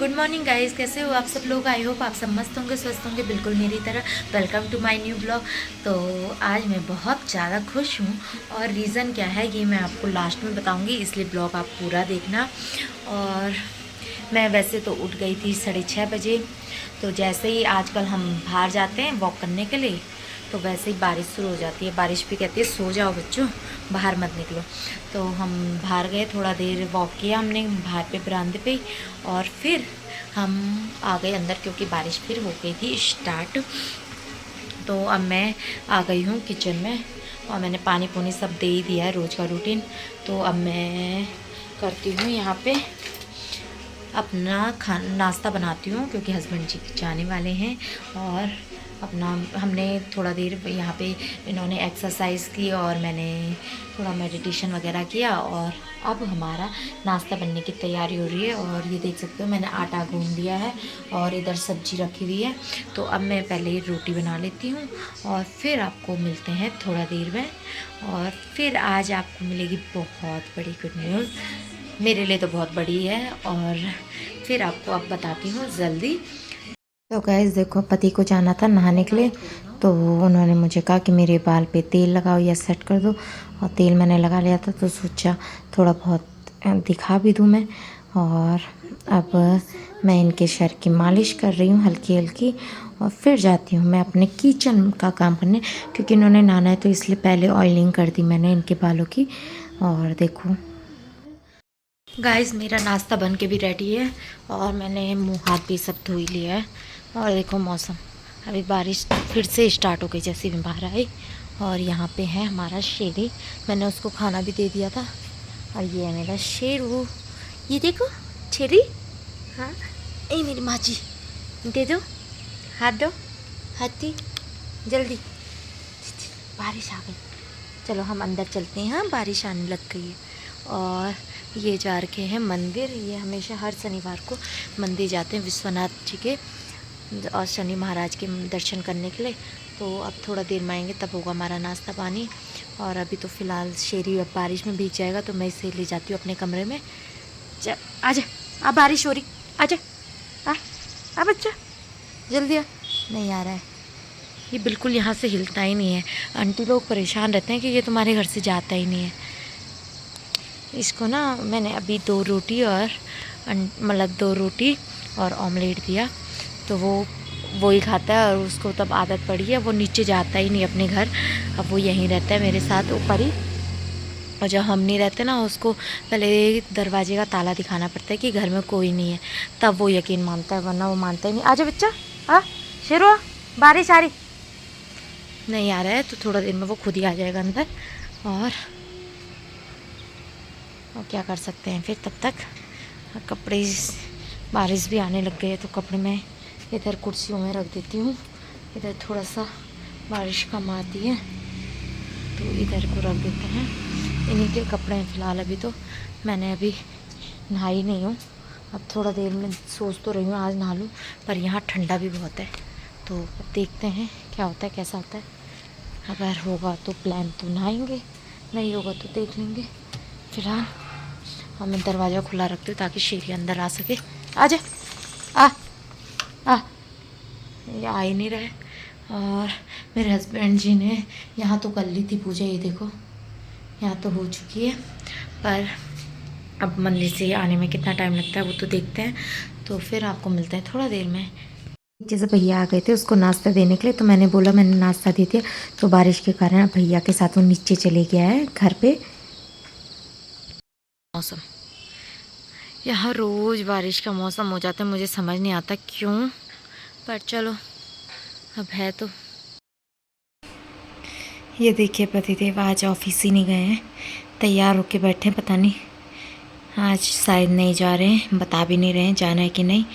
Good morning guys, कैसे हो आप सब लोग। आई होप आप सब मस्त होंगे, स्वस्थ होंगे, बिल्कुल मेरी तरह। Welcome to my new blog. तो आज मैं बहुत ज़्यादा खुश हूँ और रीज़न क्या है ये मैं आपको लास्ट में बताऊँगी, इसलिए ब्लॉग आप पूरा देखना। और मैं वैसे तो उठ गई थी 6:30 बजे। तो जैसे ही आजकल हम बाहर जाते हैं वॉक करने के लिए, तो वैसे ही बारिश शुरू हो जाती है। बारिश भी कहती है सो जाओ बच्चों, बाहर मत निकलो। तो हम बाहर गए, थोड़ा देर वॉक किया हमने बाहर पे बरामदे पे, और फिर हम आ गए अंदर क्योंकि बारिश फिर हो गई थी स्टार्ट। तो अब मैं आ गई हूँ किचन में और मैंने पानी पुनी सब दे ही दिया है, रोज़ का रूटीन। तो अब मैं करती हूँ यहाँ पे अपना नाश्ता बनाती हूँ क्योंकि हस्बैंड जी जाने वाले हैं। और अपना हमने थोड़ा देर यहाँ पे इन्होंने एक्सरसाइज की और मैंने थोड़ा मेडिटेशन वगैरह किया, और अब हमारा नाश्ता बनने की तैयारी हो रही है। और ये देख सकते हो मैंने आटा गूंद दिया है और इधर सब्जी रखी हुई है। तो अब मैं पहले रोटी बना लेती हूँ और फिर आपको मिलते हैं थोड़ा देर में। और फिर आज आपको मिलेगी बहुत बड़ी गुड न्यूज़, मेरे लिए तो बहुत बड़ी है, और फिर आपको अब बताती हूँ जल्दी। तो गैस देखो, पति को जाना था नहाने के लिए, तो उन्होंने मुझे कहा कि मेरे बाल पे तेल लगाओ या सेट कर दो। और तेल मैंने लगा लिया था तो सोचा थोड़ा बहुत दिखा भी दूँ मैं। और अब मैं इनके सर की मालिश कर रही हूँ हल्की हल्की, और फिर जाती हूँ मैं अपने किचन का काम करने, क्योंकि इन्होंने नहाना है तो इसलिए पहले ऑयलिंग कर दी मैंने इनके बालों की। और देखो गाइस, मेरा नाश्ता बन के भी रेडी है और मैंने मुंह हाथ भी सब धो ही लिया है। और देखो मौसम, अभी बारिश फिर से स्टार्ट हो गई जैसे मैं बाहर आई। और यहाँ पे है हमारा शेरी, मैंने उसको खाना भी दे दिया था। और ये है मेरा शेरू, ये देखो शेरी। हाँ ए मेरी माँ जी, दे दो, हाथ दो, हाथी जल्दी। बारिश आ गई, चलो हम अंदर चलते हैं। हाँ बारिश आने लग गई है। और ये जा रखे हैं मंदिर, ये हमेशा हर शनिवार को मंदिर जाते हैं विश्वनाथ जी के और शनि महाराज के दर्शन करने के लिए। तो अब थोड़ा देर में आएंगे तब होगा हमारा नाश्ता पानी। और अभी तो फ़िलहाल शेरी अब बारिश में भीग जाएगा तो मैं इसे ले जाती हूँ अपने कमरे में। चल आजा, अब बारिश हो रही, आजा आ बच्चा जल्दी आ। नहीं आ रहा है, ये बिल्कुल यहाँ से हिलता ही नहीं है। आंटी लोग परेशान रहते हैं कि ये तुम्हारे घर से जाता ही नहीं है। इसको ना मैंने अभी 2 रोटी और मतलब 2 रोटी और ऑमलेट दिया, तो वो ही खाता है। और उसको तब आदत पड़ी है, वो नीचे जाता ही नहीं अपने घर, अब वो यहीं रहता है मेरे साथ ऊपर ही। और जब हम नहीं रहते ना, उसको पहले दरवाजे का ताला दिखाना पड़ता है कि घर में कोई नहीं है, तब वो यकीन मानता है, वरना वो मानता ही नहीं। आजा बच्चा, आ शेरू आ, बारिश आ रही। नहीं आ रहा है तो थोड़ा देर में वो खुद ही आ जाएगा अंदर। और क्या कर सकते हैं फिर, तब तक कपड़े, बारिश भी आने लग गई है तो कपड़े मैं इधर कुर्सियों में रख देती हूँ। इधर थोड़ा सा बारिश कम आती है तो इधर को रख देते हैं। इन्हीं के कपड़े हैं फ़िलहाल। अभी तो मैंने अभी नहाई नहीं हूँ, अब थोड़ा देर में सोच तो रही हूँ आज नहा लूँ, पर यहाँ ठंडा भी बहुत है। तो अब देखते हैं क्या होता है, कैसा होता है। अगर होगा तो प्लान तो नहाएंगे, नहीं होगा तो देख लेंगे। फिलहाल मैं दरवाज़ा खुला रखती हूँ ताकि शेरी अंदर आ सके। आ जा, आ ये आ ही नहीं रहा है। और मेरे हस्बैंड जी ने यहाँ तो कर ली थी पूजा, ये देखो यहाँ तो हो चुकी है, पर अब मंदिर से आने में कितना टाइम लगता है वो तो देखते हैं। तो फिर आपको मिलते हैं थोड़ा देर में। जैसे भैया आ गए थे उसको नाश्ता देने के लिए, तो मैंने बोला मैंने नाश्ता दे दिया। तो बारिश के कारण भैया के साथ वो नीचे चले गया है घर पे। मौसम, यहाँ रोज़ बारिश का मौसम हो जाता है, मुझे समझ नहीं आता क्यों, पर चलो अब है तो। ये देखिए पतिदेव आज ऑफिस ही नहीं गए हैं, तैयार होके बैठे हैं, पता नहीं आज शायद नहीं जा रहे हैं, बता भी नहीं रहे हैं जाना है कि नहीं।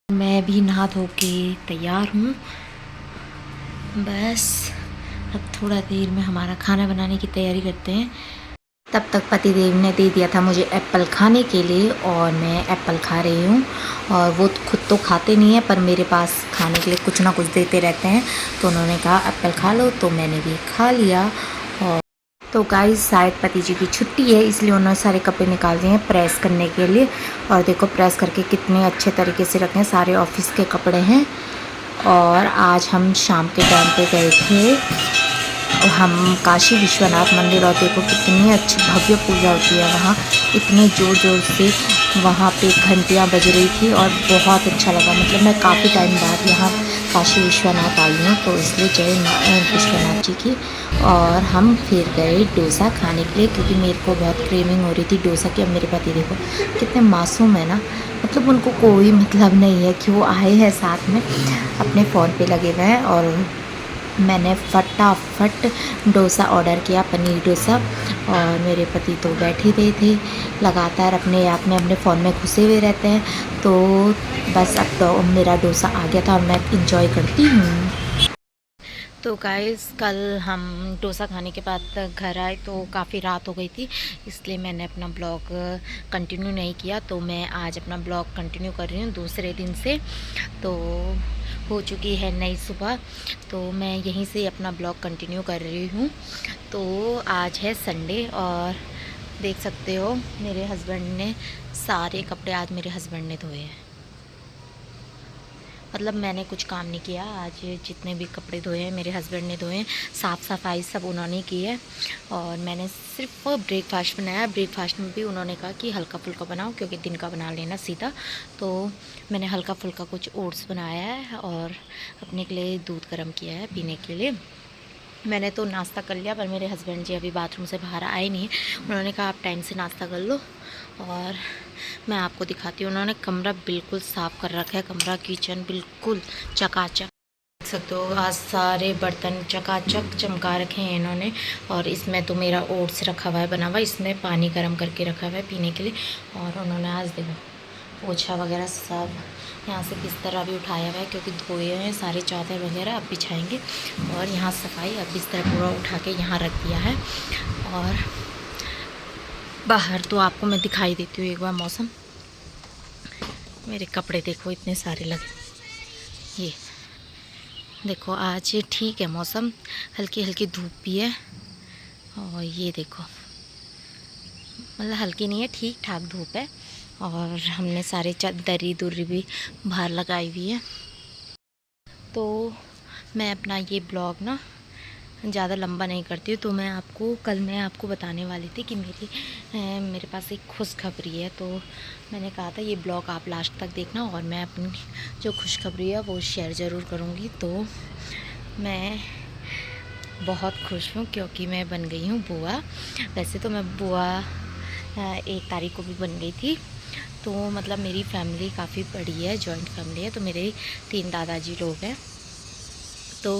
मैं भी नहा धो के तैयार हूँ, बस अब थोड़ा देर में हमारा खाना बनाने की तैयारी करते हैं। तब तक पतिदेव ने दे दिया था मुझे एप्पल खाने के लिए और मैं एप्पल खा रही हूँ। और वो खुद तो खाते नहीं है पर मेरे पास खाने के लिए कुछ ना कुछ देते रहते हैं, तो उन्होंने कहा एप्पल खा लो, तो मैंने भी खा लिया। तो गाइस शायद पति जी की छुट्टी है, इसलिए उन्होंने सारे कपड़े निकाल दिए हैं प्रेस करने के लिए। और देखो प्रेस करके कितने अच्छे तरीके से रखे हैं, सारे ऑफिस के कपड़े हैं। और आज हम शाम के टाइम पे गए थे हम काशी विश्वनाथ मंदिर, और देखो कितनी अच्छी भव्य पूजा होती है वहाँ। इतने ज़ोर ज़ोर से वहाँ पे घंटियाँ बज रही थी और बहुत अच्छा लगा। मतलब मैं काफ़ी टाइम बाद यहाँ काशी विश्वनाथ आई हूँ, तो इसलिए जय विश्वनाथ जी की। और हम फिर गए डोसा खाने के लिए, क्योंकि मेरे को बहुत क्रेविंग हो रही थी डोसा की। अब मेरे पति देखो कितने मासूम है ना, मतलब उनको कोई मतलब नहीं है कि वो आए हैं साथ में, अपने फ़ोन पे लगे हुए हैं। और मैंने फटाफट डोसा ऑर्डर किया, पनीर डोसा। और मेरे पति तो बैठे हुए थे, लगातार अपने आप में अपने फ़ोन में घुसे हुए रहते हैं। तो बस अब तो मेरा डोसा आ गया था और मैं इंजॉय करती हूँ। तो गाइस कल हम डोसा खाने के बाद घर आए तो काफ़ी रात हो गई थी, इसलिए मैंने अपना ब्लॉग कंटिन्यू नहीं किया। तो मैं आज अपना ब्लॉग कंटिन्यू कर रही हूँ दूसरे दिन से। तो हो चुकी है नई सुबह, तो मैं यहीं से अपना ब्लॉग कंटिन्यू कर रही हूँ। तो आज है संडे और देख सकते हो मेरे हस्बैंड ने सारे कपड़े आज मेरे हस्बैंड ने धोए हैं। मतलब मैंने कुछ काम नहीं किया आज, जितने भी कपड़े धोए हैं मेरे हस्बैंड ने धोए हैं। साफ़ सफाई सब उन्होंने की है और मैंने सिर्फ ब्रेकफास्ट बनाया। ब्रेकफास्ट में भी उन्होंने कहा कि हल्का फुल्का बनाओ, क्योंकि दिन का बना लेना सीधा। तो मैंने हल्का फुल्का कुछ ओट्स बनाया है और अपने के लिए दूध गर्म किया है पीने के लिए। मैंने तो नाश्ता कर लिया, पर मेरे हस्बैंड जी अभी बाथरूम से बाहर आए नहीं। उन्होंने कहा आप टाइम से नाश्ता कर लो और मैं आपको दिखाती हूँ। उन्होंने कमरा बिल्कुल साफ़ कर रखा है, कमरा किचन बिल्कुल चकाचक। देख सकते हो आज सारे बर्तन चकाचक चमका रखे हैं इन्होंने। और इसमें तो मेरा ओट्स रखा हुआ है बना हुआ, इसमें पानी गर्म करके रखा हुआ है पीने के लिए। और उन्होंने आज देखो पोछा वगैरह सब, यहाँ से बिस्तर भी उठाया हुआ है क्योंकि धोए हुए हैं सारे चादर वगैरह, अब बिछाएंगे। और यहाँ सफाई, अब बिस्तर पूरा उठा के यहाँ रख दिया है। और बाहर तो आपको मैं दिखाई देती हूँ एक बार मौसम। मेरे कपड़े देखो इतने सारे लगे, ये देखो आज ठीक है मौसम, हल्की हल्की धूप भी है। और ये देखो मतलब हल्की नहीं है, ठीक ठाक धूप है। और हमने सारे दरी दुरी भी बाहर लगाई हुई है। तो मैं अपना ये ब्लॉग ना ज़्यादा लंबा नहीं करती हूँ। तो मैं आपको बताने वाली थी कि मेरे पास एक खुशखबरी है। तो मैंने कहा था ये ब्लॉग आप लास्ट तक देखना और मैं अपनी जो खुशखबरी है वो शेयर ज़रूर करूँगी। तो मैं बहुत खुश हूँ क्योंकि मैं बन गई हूँ बुआ। वैसे तो मैं बुआ 1 तारीख को भी बन गई थी। तो मतलब मेरी फैमिली काफ़ी बड़ी है, जॉइंट फैमिली है। तो मेरे 3 दादाजी लोग हैं। तो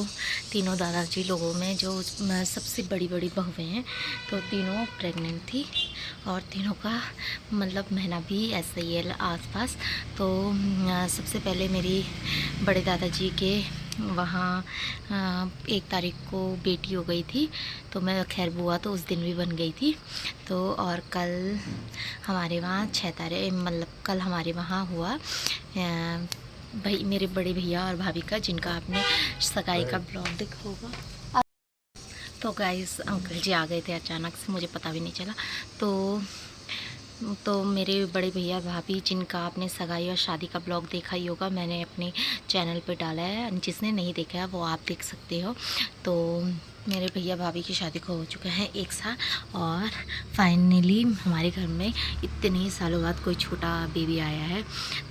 तीनों दादाजी लोगों में जो सबसे बड़ी बहुएं हैं, तो तीनों प्रेग्नेंट थी और तीनों का मतलब महीना भी ऐसा ही है आसपास। तो सबसे पहले मेरी बड़े दादाजी के वहाँ 1 तारीख को बेटी हो गई थी। तो मैं खैर बुआ तो उस दिन भी बन गई थी। तो और कल हमारे वहाँ 6 तारीख मतलब कल हमारे वहाँ हुआ भाई मेरे बड़े भैया और भाभी का, जिनका आपने सगाई का ब्लॉग देखा होगा। तो गाइस अंकल जी आ गए थे अचानक से, मुझे पता भी नहीं चला। तो मेरे बड़े भैया भाभी जिनका आपने सगाई और शादी का ब्लॉग देखा ही होगा, मैंने अपने चैनल पे डाला है, जिसने नहीं देखा है वो आप देख सकते हो। तो मेरे भैया भाभी की शादी को हो चुका है 1 साल और फाइनली हमारे घर में इतने सालों बाद कोई छोटा बेबी आया है।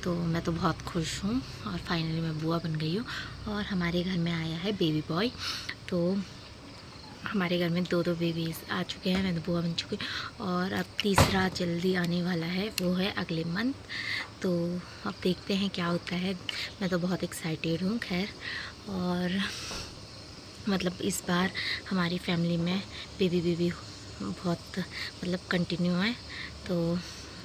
तो मैं तो बहुत खुश हूँ और फाइनली मैं बुआ बन गई हूँ और हमारे घर में आया है बेबी बॉय। तो हमारे घर में 2 बेबीज़ आ चुके हैं, मैं तो बुआ बन चुकी हूँ और अब तीसरा जल्दी आने वाला है, वो है अगले मंथ। तो अब देखते हैं क्या होता है। मैं तो बहुत एक्साइटेड हूँ खैर। और मतलब इस बार हमारी फैमिली में बेबी बहुत मतलब कंटिन्यू है। तो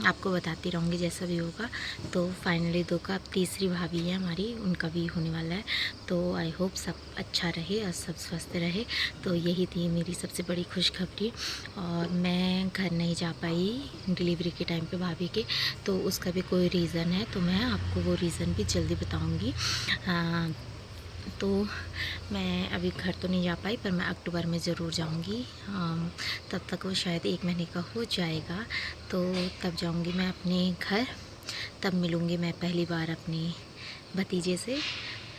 आपको बताती रहूँगी जैसा भी होगा। तो फाइनली 2 का अब तीसरी भाभी है हमारी, उनका भी होने वाला है। तो आई होप सब अच्छा रहे और सब स्वस्थ रहे। तो यही थी मेरी सबसे बड़ी खुशखबरी। और मैं घर नहीं जा पाई डिलीवरी के टाइम पे भाभी के, तो उसका भी कोई रीज़न है, तो मैं आपको वो रीज़न भी जल्दी बताऊँगी। तो मैं अभी घर तो नहीं जा पाई, पर मैं अक्टूबर में ज़रूर जाऊंगी। तब तक वो शायद 1 महीने का हो जाएगा, तो तब जाऊंगी मैं अपने घर। तब मिलूंगी मैं पहली बार अपनी भतीजे से,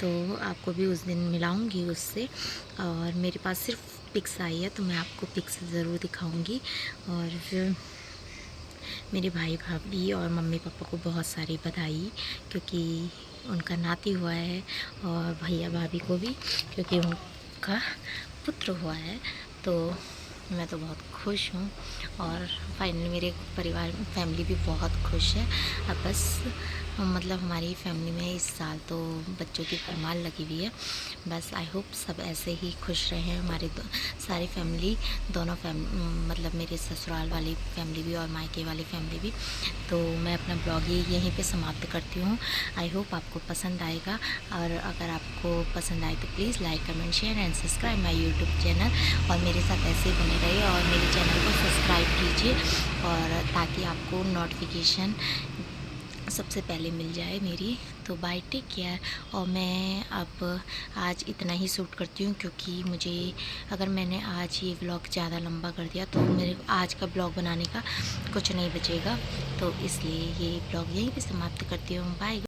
तो आपको भी उस दिन मिलाऊंगी उससे। और मेरे पास सिर्फ पिक्स आई है, तो मैं आपको पिक्स ज़रूर दिखाऊंगी। और मेरे भाई भाभी और मम्मी पापा को बहुत सारी बधाई, क्योंकि उनका नाती हुआ है, और भैया भाभी को भी, क्योंकि उनका पुत्र हुआ है। तो मैं तो बहुत खुश हूँ, और फाइनली मेरे परिवार फैमिली भी बहुत खुश है। अब बस मतलब हमारी फैमिली में इस साल तो बच्चों की भरमार लगी हुई है। बस आई होप सब ऐसे ही खुश रहें, हमारी सारी फैमिली, दोनों मतलब मेरे ससुराल वाली फैमिली भी और मायके वाली फैमिली भी। तो मैं अपना ब्लॉग यहीं पे समाप्त करती हूँ। आई होप आपको पसंद आएगा, और अगर आपको पसंद आए तो please like comment share and subscribe my YouTube channel, और मेरे साथ ऐसे ही बने रहिए, और मेरे चैनल को सब्सक्राइब कीजिए, और ताकि आपको नोटिफिकेशन सबसे पहले मिल जाए मेरी। तो बाय, टेक केयर। और मैं अब आज इतना ही शूट करती हूँ, क्योंकि मुझे, अगर मैंने आज ये व्लॉग ज़्यादा लंबा कर दिया तो मेरे आज का ब्लॉग बनाने का कुछ नहीं बचेगा। तो इसलिए ये ब्लॉग यहीं पे समाप्त करती हूँ। बाय।